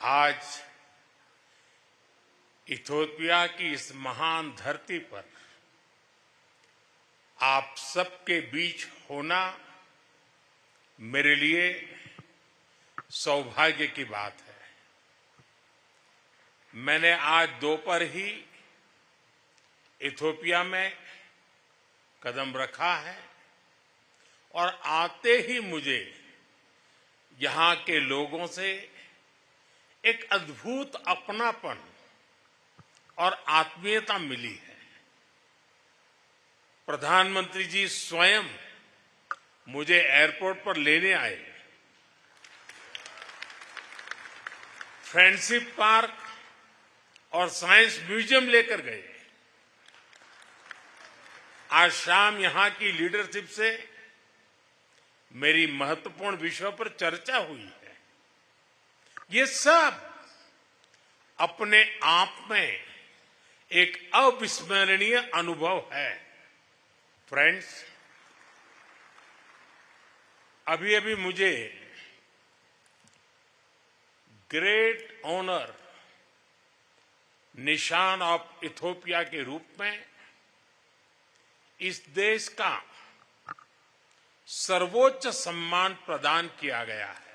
आज इथियोपिया की इस महान धरती पर आप सबके बीच होना मेरे लिए सौभाग्य की बात है। मैंने आज दोपहर ही इथियोपिया में कदम रखा है और आते ही मुझे यहां के लोगों से एक अद्भुत अपनापन और आत्मीयता मिली है। प्रधानमंत्री जी स्वयं मुझे एयरपोर्ट पर लेने आए, फ्रेंडशिप पार्क और साइंस म्यूजियम लेकर गए। आज शाम यहां की लीडरशिप से मेरी महत्वपूर्ण विषयों पर चर्चा हुई है। ये सब अपने आप में एक अविस्मरणीय अनुभव है। फ्रेंड्स, अभी अभी मुझे ग्रेट ऑनर निशान ऑफ इथियोपिया के रूप में इस देश का सर्वोच्च सम्मान प्रदान किया गया है।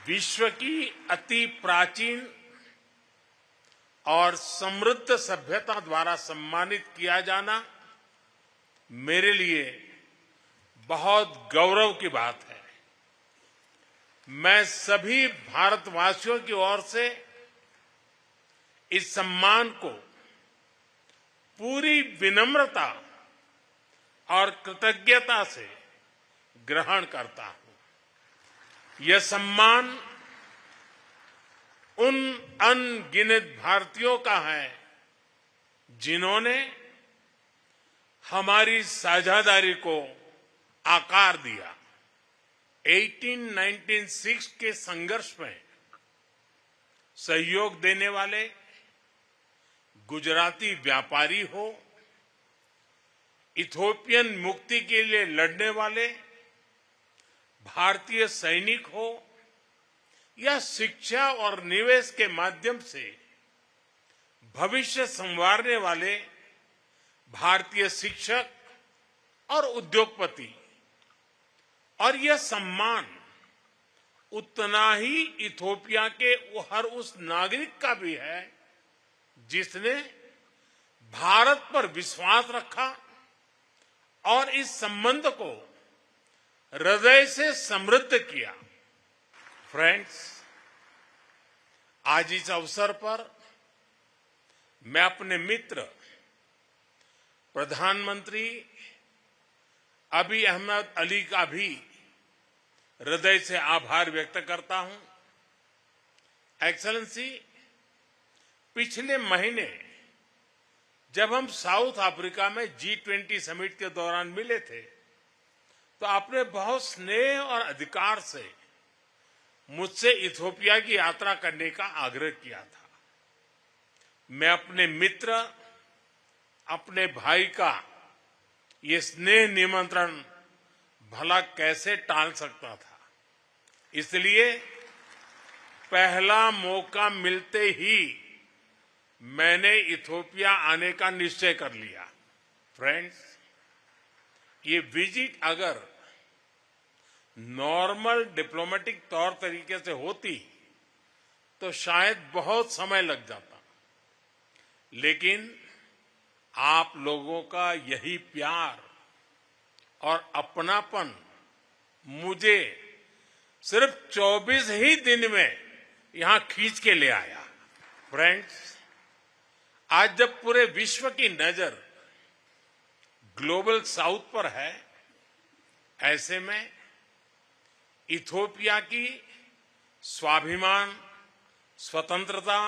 विश्व की अति प्राचीन और समृद्ध सभ्यता द्वारा सम्मानित किया जाना मेरे लिए बहुत गौरव की बात है। मैं सभी भारतवासियों की ओर से इस सम्मान को पूरी विनम्रता और कृतज्ञता से ग्रहण करता हूं। यह सम्मान उन अनगिनत भारतीयों का है जिन्होंने हमारी साझेदारी को आकार दिया। 1896 के संघर्ष में सहयोग देने वाले गुजराती व्यापारी हो, इथियोपियन मुक्ति के लिए लड़ने वाले भारतीय सैनिक हो, या शिक्षा और निवेश के माध्यम से भविष्य संवारने वाले भारतीय शिक्षक और उद्योगपति, और यह सम्मान उतना ही इथियोपिया के हर उस नागरिक का भी है जिसने भारत पर विश्वास रखा और इस संबंध को हृदय से समृद्ध किया। फ्रेंड्स, आज इस अवसर पर मैं अपने मित्र प्रधानमंत्री अबी अहमद अली का भी हृदय से आभार व्यक्त करता हूं। एक्सेलेंसी, पिछले महीने जब हम साउथ अफ्रीका में G20 समिट के दौरान मिले थे तो आपने बहुत स्नेह और अधिकार से मुझसे इथियोपिया की यात्रा करने का आग्रह किया था। मैं अपने मित्र, अपने भाई का ये स्नेह निमंत्रण भला कैसे टाल सकता था। इसलिए पहला मौका मिलते ही मैंने इथियोपिया आने का निश्चय कर लिया। फ्रेंड्स, ये विजिट अगर नॉर्मल डिप्लोमेटिक तौर तरीके से होती तो शायद बहुत समय लग जाता, लेकिन आप लोगों का यही प्यार और अपनापन मुझे सिर्फ 24 ही दिन में यहां खींच के ले आया। फ्रेंड्स, आज जब पूरे विश्व की नजर ग्लोबल साउथ पर है, ऐसे में इथियोपिया की स्वाभिमान, स्वतंत्रता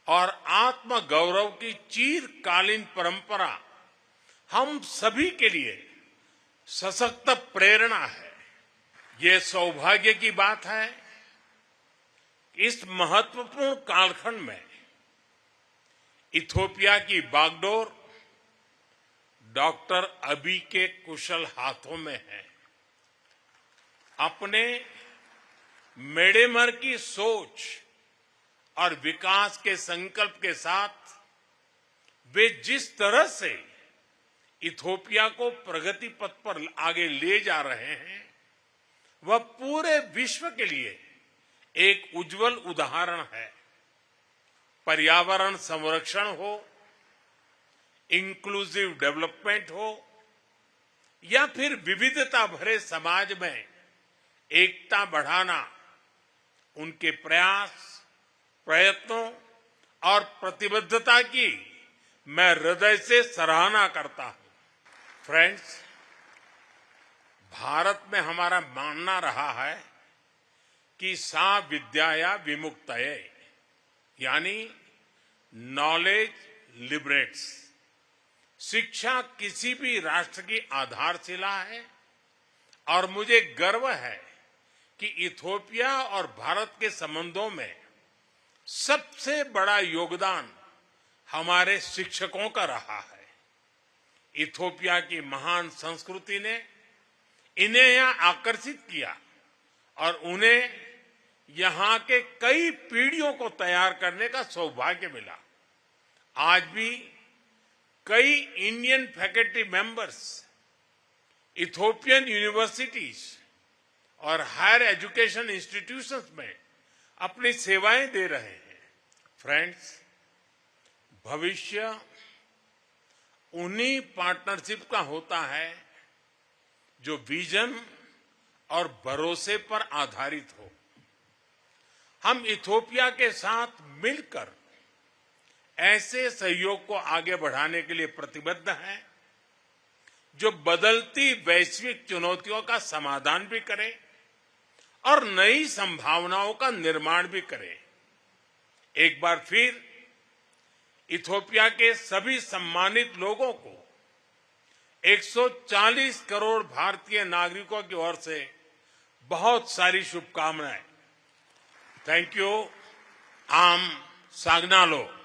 और आत्मगौरव की चिरकालीन परंपरा हम सभी के लिए सशक्त प्रेरणा है। ये सौभाग्य की बात है इस महत्वपूर्ण कालखंड में इथियोपिया की बागडोर डॉक्टर अबी के कुशल हाथों में है। अपने मेडेमर की सोच और विकास के संकल्प के साथ वे जिस तरह से इथोपिया को प्रगति पथ पर आगे ले जा रहे हैं वह पूरे विश्व के लिए एक उज्जवल उदाहरण है। पर्यावरण संरक्षण हो, इंक्लूसिव डेवलपमेंट हो या फिर विविधता भरे समाज में एकता बढ़ाना, उनके प्रयास, प्रयत्नों और प्रतिबद्धता की मैं हृदय से सराहना करता हूं। फ्रेंड्स, भारत में हमारा मानना रहा है कि सा विद्याया विमुक्तये, यानी नॉलेज लिबरेट्स। शिक्षा किसी भी राष्ट्र की आधारशिला है और मुझे गर्व है कि इथोपिया और भारत के संबंधों में सबसे बड़ा योगदान हमारे शिक्षकों का रहा है। इथोपिया की महान संस्कृति ने इन्हें यहां आकर्षित किया और उन्हें यहां के कई पीढ़ियों को तैयार करने का सौभाग्य मिला। आज भी कई Indian faculty members Ethiopian universities और हायर एजुकेशन इंस्टीट्यूशंस में अपनी सेवाएं दे रहे हैं। फ्रेंड्स, भविष्य उन्हीं पार्टनरशिप का होता है जो विजन और भरोसे पर आधारित हो। हम इथोपिया के साथ मिलकर ऐसे सहयोग को आगे बढ़ाने के लिए प्रतिबद्ध हैं जो बदलती वैश्विक चुनौतियों का समाधान भी करे और नई संभावनाओं का निर्माण भी करे। एक बार फिर इथोपिया के सभी सम्मानित लोगों को 140 करोड़ भारतीय नागरिकों की ओर से बहुत सारी शुभकामनाएं। Thank you. आम सागनालो।